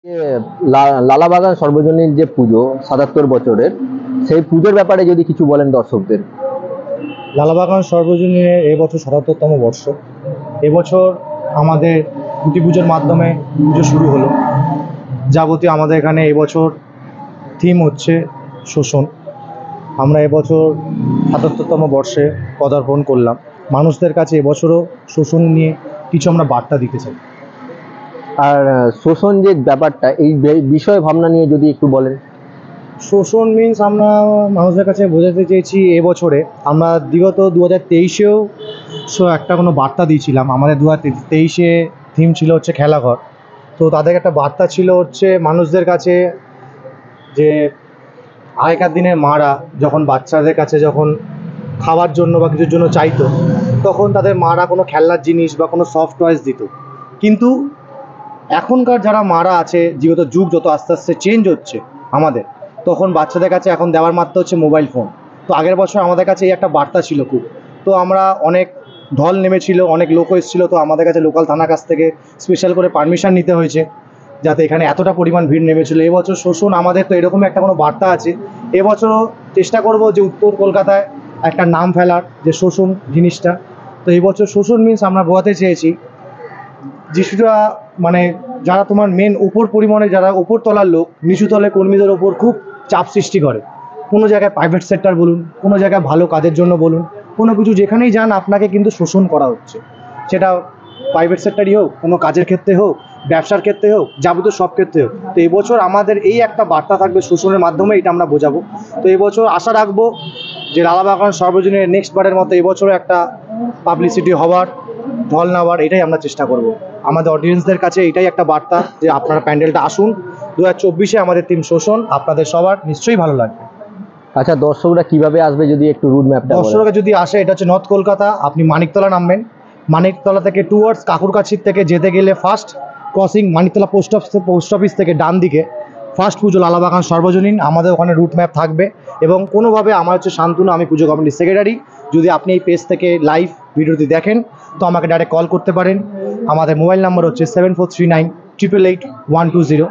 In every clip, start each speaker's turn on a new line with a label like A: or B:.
A: যে লালাবাগান সর্বজনীন যে পুজো ৭৭ বছরের, সেই পুজোর ব্যাপারে যদি কিছু বলেন দর্শকদের।
B: লালাবাগান সর্বজনীনের এবছর ৭৭তম বর্ষ। এবছর আমাদের খুঁটি পুজোর মাধ্যমে পুজো শুরু হলো। যাবতীয় আমাদের এখানে এবছর থিম হচ্ছে শোষণ। আমরা এবছর ৭৭তম বর্ষে পদার্পণ করলাম। মানুষদের কাছে এবছরও শোষণ নিয়ে কিছু আমরা বার্তা দিতে চাই।
A: আর শোষণ যে ব্যাপারটা, এই বিষয় ভাবনা নিয়ে যদি একটু বলেন।
B: শোষণ মিন্স আমরা মানুষদের কাছে বোঝাতে চেয়েছি এবছরে আমরা বিগত 2023-এও একটা কোনো বার্তা দিয়েছিলাম। আমাদের 2023-এ থিম ছিল হচ্ছে খেলাঘর। তো তাদের একটা বার্তা ছিল হচ্ছে মানুষদের কাছে যে আগেকার দিনের মারা যখন বাচ্চাদের কাছে যখন খাওয়ার জন্য বা কিছুর জন্য চাইতো, তখন তাদের মারা কোনো খেলনার জিনিস বা কোনো সফট টয়েস দিত। কিন্তু এখনকার যারা মারা আছে, যেহেতু যুগ যত আস্তে আস্তে চেঞ্জ হচ্ছে আমাদের, তখন বাচ্চাদের কাছে এখন দেওয়ার মাত্র হচ্ছে মোবাইল ফোন। তো আগের বছর আমাদের কাছে এই একটা বার্তা ছিল খুব। তো আমরা অনেক ঢল নেমেছিল, অনেক লোকও এসেছিলো। তো আমাদের কাছে লোকাল থানার কাছ থেকে স্পেশাল করে পারমিশন নিতে হয়েছে যাতে এখানে এতটা পরিমাণ ভিড় নেমেছিল। এবছর শোষণ আমাদের তো এরকম একটা কোনো বার্তা আছে। এবছরও চেষ্টা করব যে উত্তর কলকাতায় একটা নাম ফেলার, যে শোষণ জিনিসটা। তো এবছর শোষণ মিন্স আমরা বোঝাতে চেয়েছি যিশুরা মানে যারা তোমার মেন উপর পরিমাণে যারা উপর তলার লোক নিচু তলের কর্মীদের ওপর খুব চাপ সৃষ্টি করে। কোনো জায়গায় প্রাইভেট সেক্টর বলুন, কোনো জায়গায় ভালো কাজের জন্য বলুন, কোনো কিছু যেখানেই যান আপনাকে কিন্তু শোষণ করা হচ্ছে। সেটা প্রাইভেট সেক্টরই হোক, কোনো কাজের ক্ষেত্রে হোক, ব্যবসার ক্ষেত্রে হোক, যাবতীয় সব ক্ষেত্রে হোক। তো এবছর আমাদের এই একটা বার্তা থাকবে শোষণের মাধ্যমে, এটা আমরা বোঝাবো। তো এবছর আশা রাখবো যে লালাবাগান সর্বজনীনের নেক্সট বারের মতো এবছরও একটা পাবলিসিটি হওয়ার, ঢল নেওয়ার, এটাই আমরা চেষ্টা করব। আমাদের অডিয়েন্সদের কাছে এটাই একটা বার্তা যে আপনারা প্যান্ডেলটা আসুন। 2024-এ আমাদের থিম শোষণ, আপনাদের সবার নিশ্চয়ই ভালো লাগবে।
A: আচ্ছা, দর্শকরা কিভাবে আসবে যদি একটু রুট ম্যাপটা বলেন।
B: দর্শকরা যদি আসে, এটা হচ্ছে নর্থ কলকাতা, আপনি মানিকতলা নামবেন। মানিকতলা থেকে টুয়ার্ডস কাকুরকাছির থেকে যেতে গেলে first crossing Maniktala post office থেকে ডান দিকে ফার্স্ট পুজো লালাবাগান সর্বজনীন। আমাদের ওখানে রুট ম্যাপ থাকবে। এবং কোনোভাবে আমার হচ্ছে শান্তনু, আমি পুজো কমিটির সেক্রেটারি। যদি আপনি এই পেজ থেকে লাইভ ভিডিওটি দেখেন তো আমাকে ডাইরেক্ট কল করতে পারেন। আমাদের মোবাইল নাম্বার হচ্ছে 7439888120।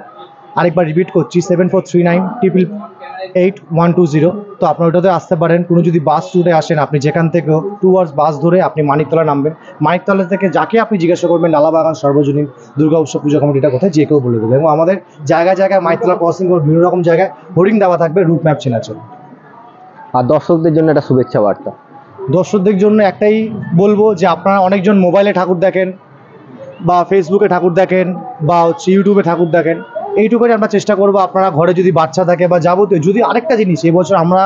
B: আরেকবার রিপিট করছি, 7439888120। তো আপনার ওটাতে আসতে পারেন। কোনো যদি বাস রুটে আসেন, আপনি যেখান থেকে টুয়ার্ডস বাস ধরে আপনি মানিকতলা নামবেন। মানিকতলা থেকে যাকে আপনি জিজ্ঞাসা করবেন লালাবাগান সর্বজনীন দুর্গা উৎসব পুজো কমিটিটা কোথায়, যে কেউ বলে দেবে। এবং আমাদের জায়গায় জায়গায় মানিকতলা ক্রসিং করে বিভিন্ন রকম জায়গায় হোর্ডিং দেওয়া থাকবে রুট ম্যাপ চেনার জন্য।
A: আর দর্শকদের জন্য একটা শুভেচ্ছা বার্তা।
B: দর্শকদের জন্য একটাই বলবো যে আপনারা অনেকজন মোবাইলে ঠাকুর দেখেন বা ফেসবুকে ঠাকুর দেখেন বা হচ্ছে ইউটিউবে ঠাকুর দেখেন। এইটুকুনি আমরা চেষ্টা করবো আপনারা ঘরে যদি বাচ্চা থাকে বা যাবতীয় যদি আরেকটা জিনিস এবছর আমরা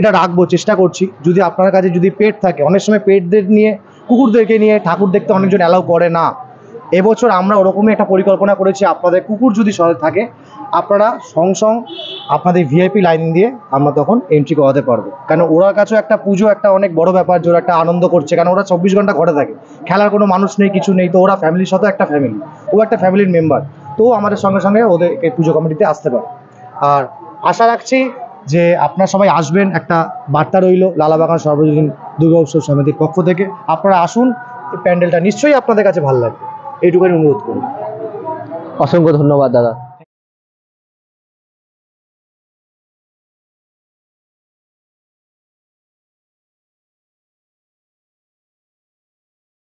B: এটা রাখবো, চেষ্টা করছি, যদি আপনার কাছে যদি পেট থাকে, অনেক সময় পেটদের নিয়ে কুকুরদেরকে নিয়ে ঠাকুর দেখতে অনেকজন অ্যালাউ করে না। এবছর আমরা ওরকমই একটা পরিকল্পনা করেছি, আপনাদের কুকুর যদি থাকে আপনারা সঙ্গ আপনাদের ভিআইপি লাইন দিয়ে আমরা তখন এন্ট্রি করাতে পারবো। কারণ ওরা কাছেও একটা পুজো একটা অনেক বড় ব্যাপার, যে ওরা একটা আনন্দ করছে। কারণ ওরা 24 ঘন্টা ঘরে থাকে, খেলার কোনো মানুষ নেই, কিছু নেই। তো ওরা ফ্যামিলির সাথে একটা ফ্যামিলি, ও একটা ফ্যামিলির মেম্বার। তো আমাদের সঙ্গে সঙ্গে ওদের এই পুজো কমিটিতে আসতে পারে। আর আশা রাখছি যে আপনারা সবাই আসবেন, একটা বার্তা রইল লালাবাগান সর্বজনীন দুর্গা উৎসব সমিতির পক্ষ থেকে। আপনারা আসুন, এই প্যান্ডেলটা নিশ্চয়ই আপনাদের কাছে ভালো লাগবে, এইটুকুনি অনুরোধ করুন।
A: অসংখ্য ধন্যবাদ দাদা।